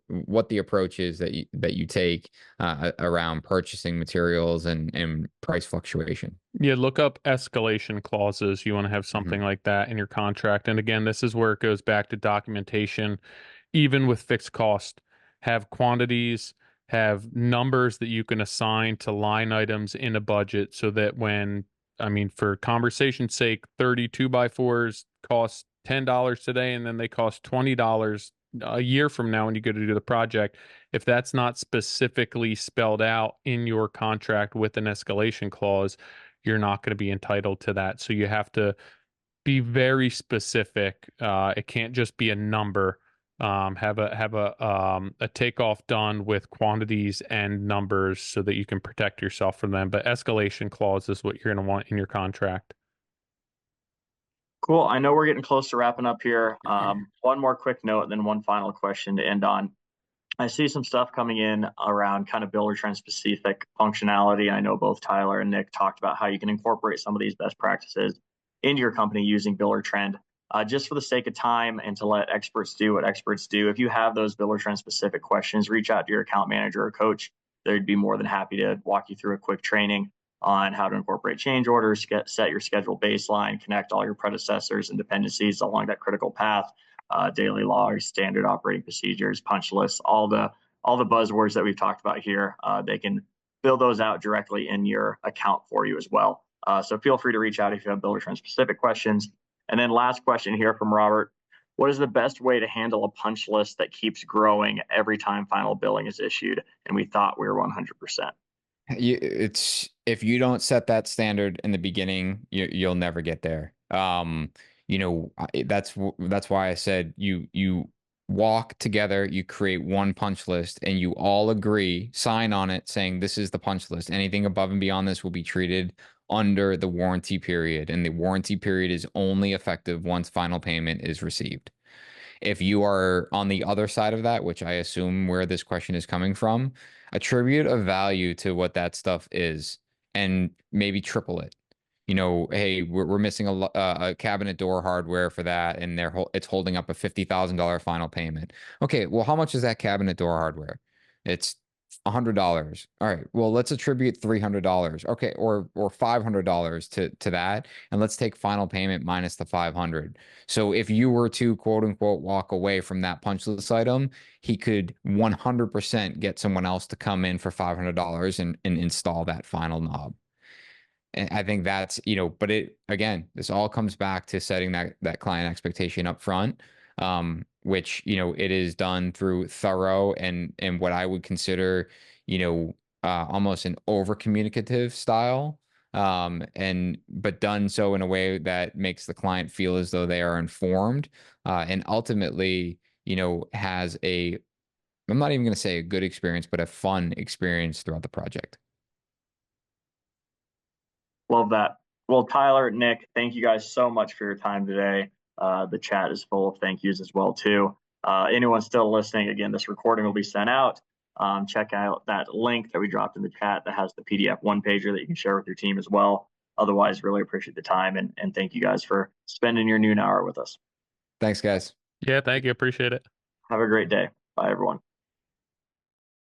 what the approach is that you take around purchasing materials and price fluctuation. Yeah, look up escalation clauses. You want to have Mhm. something like that in your contract. And again, this is where it goes back to documentation. Even with fixed cost, have quantities, have numbers that you can assign to line items in a budget so that for conversation's sake, 32 by 4s cost $10 today and then they cost $20 a year from now when you go to do the project. If that's not specifically spelled out in your contract with an escalation clause, you're not going to be entitled to that. So you have to be very specific. It can't just be a number. Have a takeoff done with quantities and numbers so that you can protect yourself from them. But escalation clause is what you're going to want in your contract. Cool. I know we're getting close to wrapping up here. One more quick note, then one final question to end on. I see some stuff coming in around kind of Buildertrend specific functionality. I know both Tyler and Nick talked about how you can incorporate some of these best practices into your company using Buildertrend. Just for the sake of time and to let experts do what experts do, if you have those Buildertrend specific questions, reach out to your account manager or coach. They'd be more than happy to walk you through a quick training on how to incorporate change orders, set your schedule baseline, connect all your predecessors and dependencies along that critical path, daily logs, standard operating procedures, punch lists, all the buzzwords that we've talked about here. They can build those out directly in your account for you as well. So feel free to reach out if you have Buildertrend specific questions. And then last question here from Robert. What is the best way to handle a punch list that keeps growing every time final billing is issued? And we thought we were 100%. It's if you don't set that standard in the beginning, you'll never get there. That's why I said you walk together, you create one punch list, and you all agree, sign on it, saying this is the punch list. Anything above and beyond this will be treated under the warranty period, and the warranty period is only effective once final payment is received. If you are on the other side of that, which I assume where this question is coming from, attribute a value to what that stuff is and maybe triple it. Hey, we're missing a cabinet door hardware for that, and it's holding up a $50,000 final payment. Okay, well, how much is that cabinet door hardware? It's $100. All right, well, let's attribute $300. Okay, or $500 to that, and let's take final payment minus the 500. So if you were to quote unquote walk away from that punch list item, he could 100% get someone else to come in for $500 and install that final knob. And I think that's, but this all comes back to setting that client expectation up front, which, it is done through thorough and what I would consider, almost an over communicative style. But done so in a way that makes the client feel as though they are informed, and ultimately, has I'm not even going to say a good experience, but a fun experience throughout the project. Love that. Well, Tyler, Nick, thank you guys so much for your time today. The chat is full of thank yous as well too. Anyone still listening, again, this recording will be sent out. Check out that link that we dropped in the chat that has the PDF one pager that you can share with your team as well. Otherwise, really appreciate the time and thank you guys for spending your noon hour with us. Thanks, guys. Yeah, thank you. Appreciate it. Have a great day. Bye, everyone.